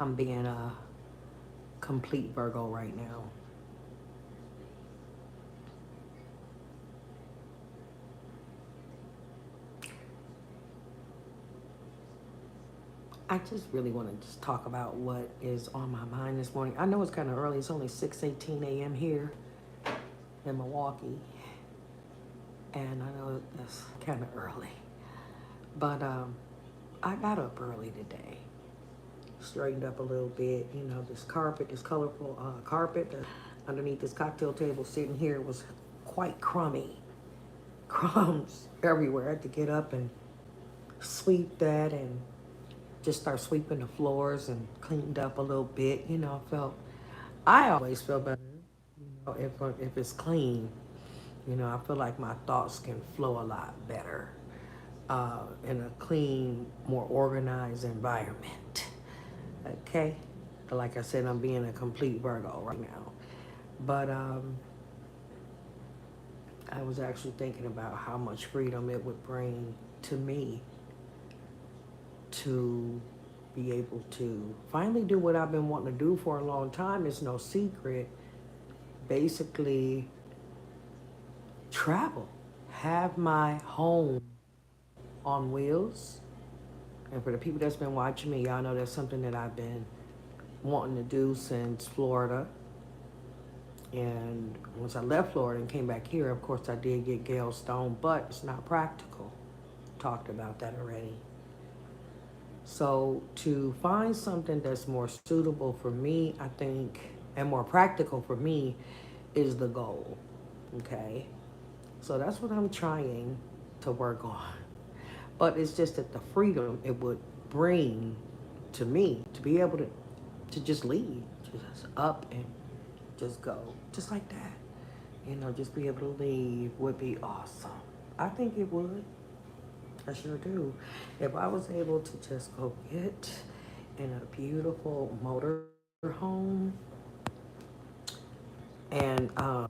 I'm being a complete Virgo right now. I just really want to just talk about what is on my mind this morning. I know it's kind of early. It's only 6:18 a.m. here in Milwaukee, and I know it's kind of early. But I got up early today, straightened up a little bit. You know, this carpet, this colorful carpet underneath this cocktail table sitting here was quite crummy. Crumbs everywhere. I had to get up and sweep that and just start sweeping the floors and cleaned up a little bit. You know, I always feel better, you know, if it's clean. You know, I feel like my thoughts can flow a lot better in a clean, more organized environment. Okay? Like I said, I'm being a complete Virgo right now. But I was actually thinking about how much freedom it would bring to me to be able to finally do what I've been wanting to do for a long time. It's no secret. Basically, travel, have my home on wheels. And for the people that's been watching me, y'all know that's something that I've been wanting to do since Florida. And once I left Florida and came back here, of course, I did get gallstone, but it's not practical. Talked about that already. So to find something that's more suitable for me, I think, and more practical for me, is the goal. Okay. So that's what I'm trying to work on. But it's just that the freedom it would bring to me to be able to just leave, just up and just go, just like that. You know, just be able to leave would be awesome. I think it would. I sure do. If I was able to just go get in a beautiful motorhome and have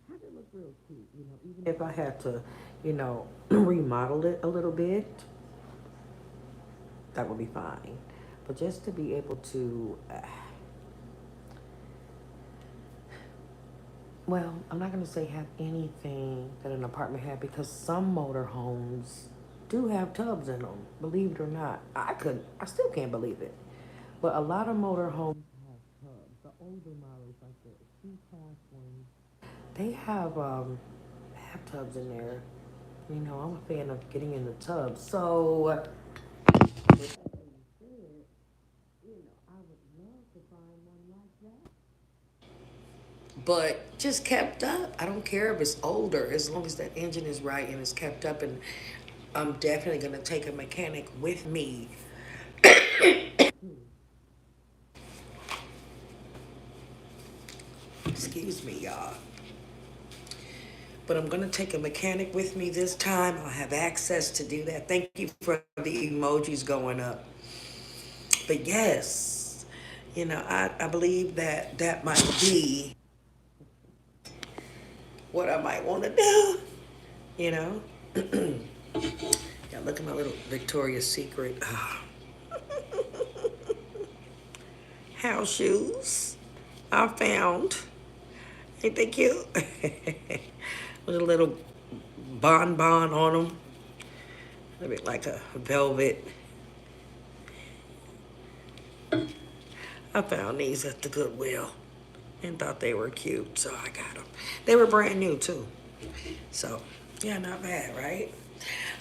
it look real cute, you know, even if I had to, you know, remodel it a little bit, that would be fine. But just to be able to, well, I'm not going to say have anything that an apartment had because some motorhomes do have tubs in them. Believe it or not, I still can't believe it. But a lot of motorhomes have tubs. The older models, like the C-class ones, they have bathtubs in there. You know, I'm a fan of getting in the tub. So, with that being said, you know, I would love to find one like that. But just kept up. I don't care if it's older, as long as that engine is right and it's kept up. And I'm definitely gonna take a mechanic with me. Excuse me, y'all. But I'm gonna take a mechanic with me this time. I'll have access to do that. Thank you for the emojis going up. But yes, you know, I believe that that might be what I might want to do. You know, yeah. Look at my little Victoria's Secret house shoes I found. Ain't they cute? With a little bonbon on them. A bit like a velvet. I found these at the Goodwill and thought they were cute, so I got them. They were brand new too. So, yeah, not bad, right?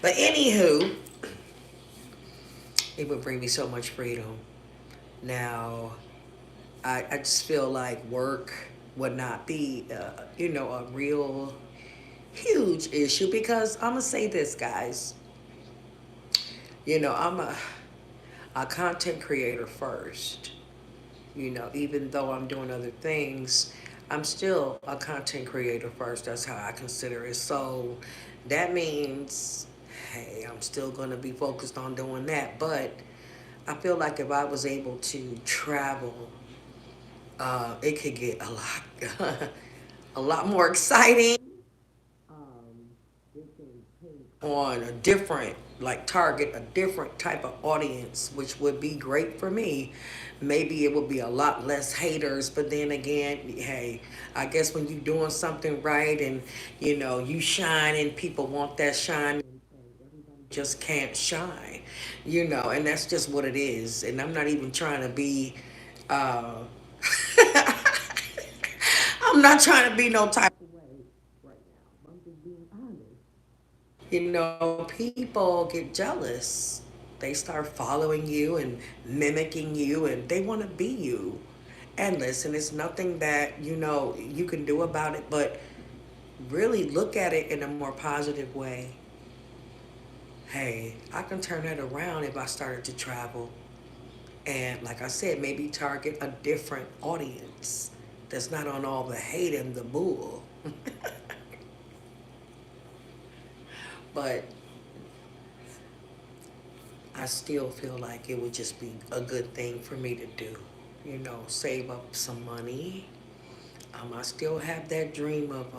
But anywho, it would bring me so much freedom. Now, I just feel like work would not be, you know, a real huge issue because I'm gonna say this, guys. You know, I'm a content creator first. You know, even though I'm doing other things, I'm still a content creator first. That's how I consider it. So that means, hey, I'm still going to be focused on doing that. But I feel like if I was able to travel, it could get a lot, a lot more exciting. Um, it can take on a different, like target a different type of audience, which would be great for me. Maybe it would be a lot less haters, but then again, hey, I guess when you're doing something right and you shine and people want that shine, just can't shine, and that's just what it is. And I'm not even trying to be, uh, I'm not trying to be no type of way right now. I'm just being honest. People get jealous. They start following you and mimicking you, and they want to be you. And listen, it's nothing that you can do about it, but really look at it in a more positive way. Hey, I can turn that around if I started to travel. And like I said, maybe target a different audience that's not on all the hate and the bull. But I still feel like it would just be a good thing for me to do. Save up some money. I still have that dream of,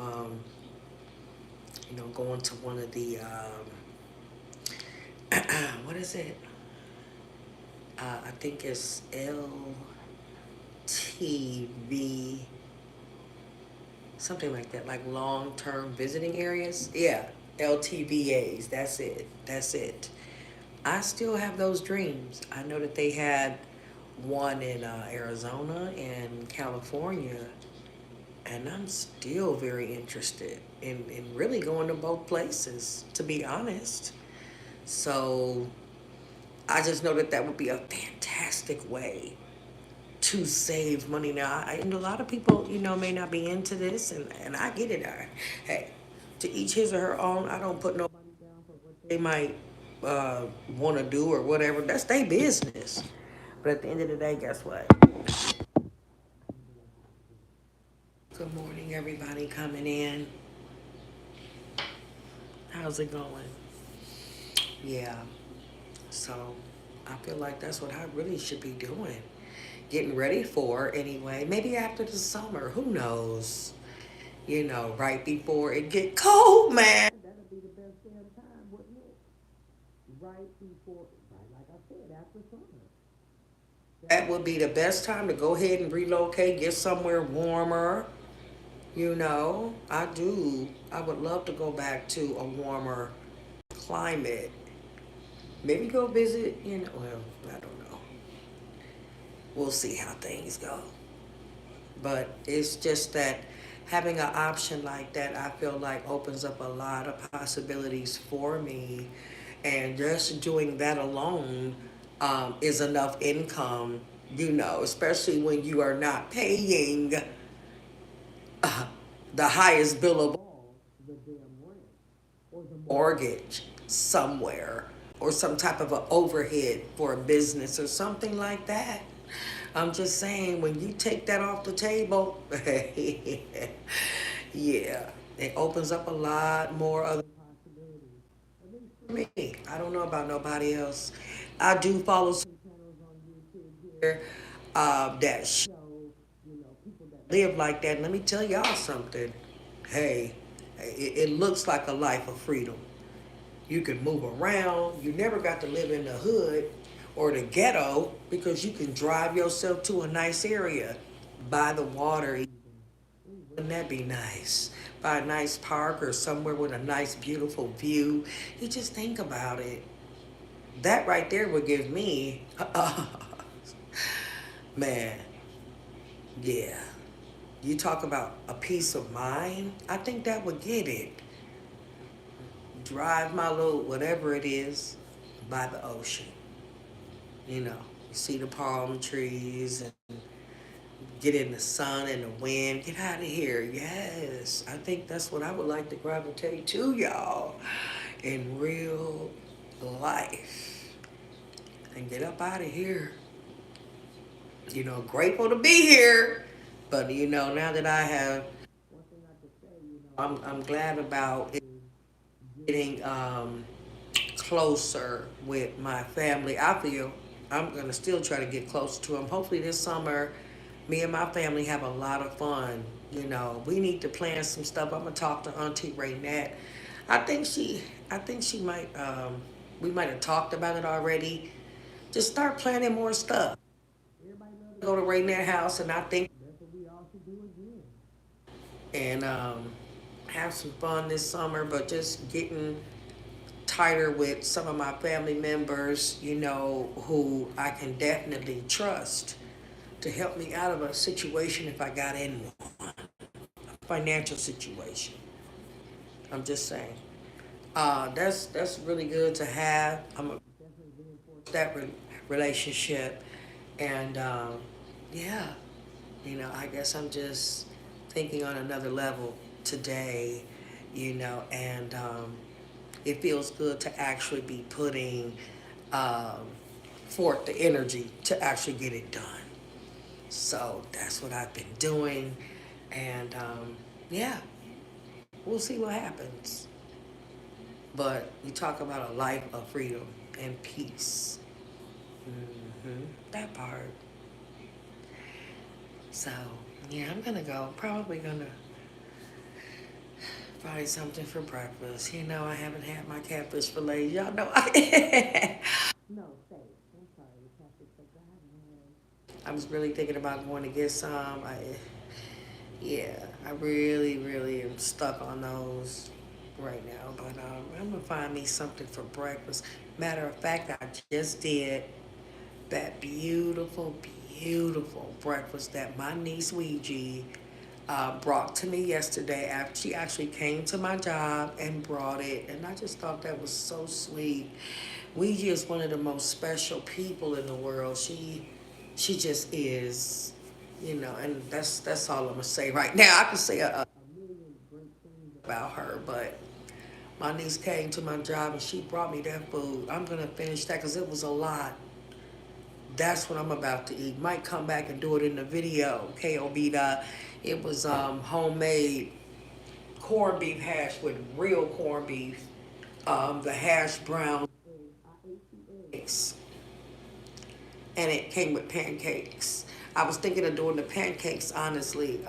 going to one of the, what is it? I think it's LTV, something like that, like long-term visiting areas. Yeah, LTVAs. That's it. That's it. I still have those dreams. I know that they had one in Arizona and California, and I'm still very interested in really going to both places, to be honest. So I just know that that would be a fantastic way to save money. Now, and a lot of people, may not be into this, and I get it. Hey, to each his or her own. I don't put nobody down for what they might want to do or whatever. That's their business. But at the end of the day, guess what? Good morning, everybody coming in. How's it going? Yeah. So I feel like that's what I really should be doing. Getting ready for anyway. Maybe after the summer. Who knows? Right before it get cold, man. That'd be the best damn time, wouldn't it? Right before, right, like I said, after summer. That would be the best time to go ahead and relocate, get somewhere warmer. I do. I would love to go back to a warmer climate. Maybe go visit, well, I don't know. We'll see how things go. But it's just that having an option like that, I feel like opens up a lot of possibilities for me. And just doing that alone is enough income, especially when you are not paying the highest bill of all, the damn rent or the mortgage somewhere, or some type of an overhead for a business or something like that. I'm just saying, when you take that off the table, yeah, it opens up a lot more other possibilities. At least for me. I don't know about nobody else. I do follow some channels on YouTube here that show, people that live like that. And let me tell y'all something. Hey, it looks like a life of freedom. You can move around. You never got to live in the hood or the ghetto because you can drive yourself to a nice area by the water even. Wouldn't that be nice? By a nice park or somewhere with a nice, beautiful view. You just think about it. That right there would give me, man, yeah. You talk about a peace of mind. I think that would get it. Drive my little whatever it is by the ocean. You see the palm trees and get in the sun and the wind. Get out of here. Yes, I think that's what I would like to gravitate to, y'all, in real life. And get up out of here. Grateful to be here. But, now that I have one thing I could say, I'm glad about it, getting closer with my family. I feel I'm going to still try to get closer to them. Hopefully this summer, me and my family have a lot of fun. We need to plan some stuff. I'm going to talk to Auntie Raynette. I think I think she might, we might have talked about it already. Just start planning more stuff. Go to right in their house, and I think that's what we all should do again. And have some fun this summer, but just getting tighter with some of my family members, you know, who I can definitely trust to help me out of a situation if I got in one, a financial situation. I'm just saying. That's really good to have. I'm a definitely reinforce that relationship, and yeah, you know, I guess I'm just thinking on another level today, you know, and it feels good to actually be putting um, forth the energy to actually get it done. So that's what I've been doing, and yeah, we'll see what happens. But you talk about a life of freedom and peace. That part. So yeah, I'm gonna go. Probably gonna find something for breakfast. You know, I haven't had my catfish fillets. Y'all know I. No, thanks. I'm sorry. The catfish fillets I haven't had. I was really thinking about going to get some. Yeah, I really am stuck on those right now. But I'm gonna find me something for breakfast. Matter of fact, I just did that beautiful breakfast that my niece Ouija brought to me yesterday after she actually came to my job and brought it. And I just thought that was so sweet. Ouija is one of the most special people in the world. She just is, you know, and that's all I'm gonna say right now. I could say a million great things about her, but my niece came to my job and she brought me that food. I'm gonna finish that because it was a lot. That's what I'm about to eat. Might come back and do it in the video. KOB. It was homemade corned beef hash with real corned beef. The hash brown eggs, and it came with pancakes. I was thinking of doing the pancakes honestly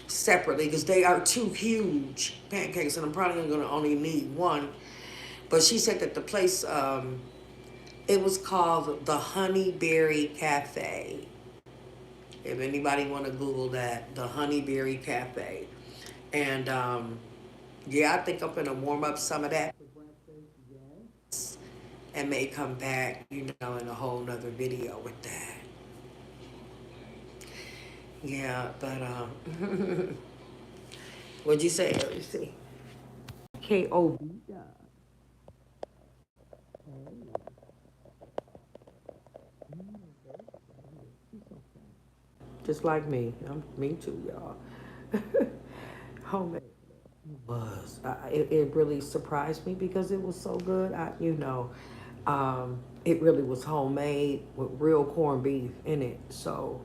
separately because they are two huge pancakes, and I'm probably going to only need one. But she said that the place, it was called the Honeyberry Cafe. If anybody want to Google that, the Honeyberry Cafe. And yeah, I think I'm gonna warm up some of that for breakfast, yes, and may come back, you know, in a whole nother video with that. Yeah, but what'd you say? Let me see. KOB. Just like me. Me too, y'all. Homemade was. It really surprised me because it was so good. It really was homemade with real corned beef in it. So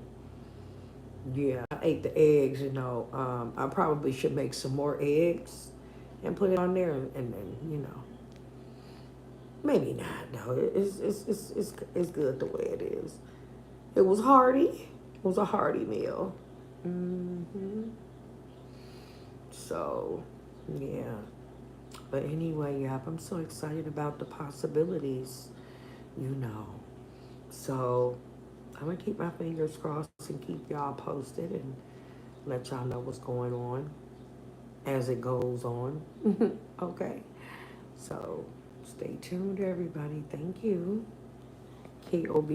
yeah, I ate the eggs. You know, I probably should make some more eggs and put it on there, and you know, maybe not. No, it's good the way it is. It was hearty. It was a hearty meal. hmm So, yeah. But anyway, yeah, I'm so excited about the possibilities, you know. So, I'm going to keep my fingers crossed and keep y'all posted and let y'all know what's going on as it goes on. Okay. So, stay tuned, everybody. Thank you. KOB.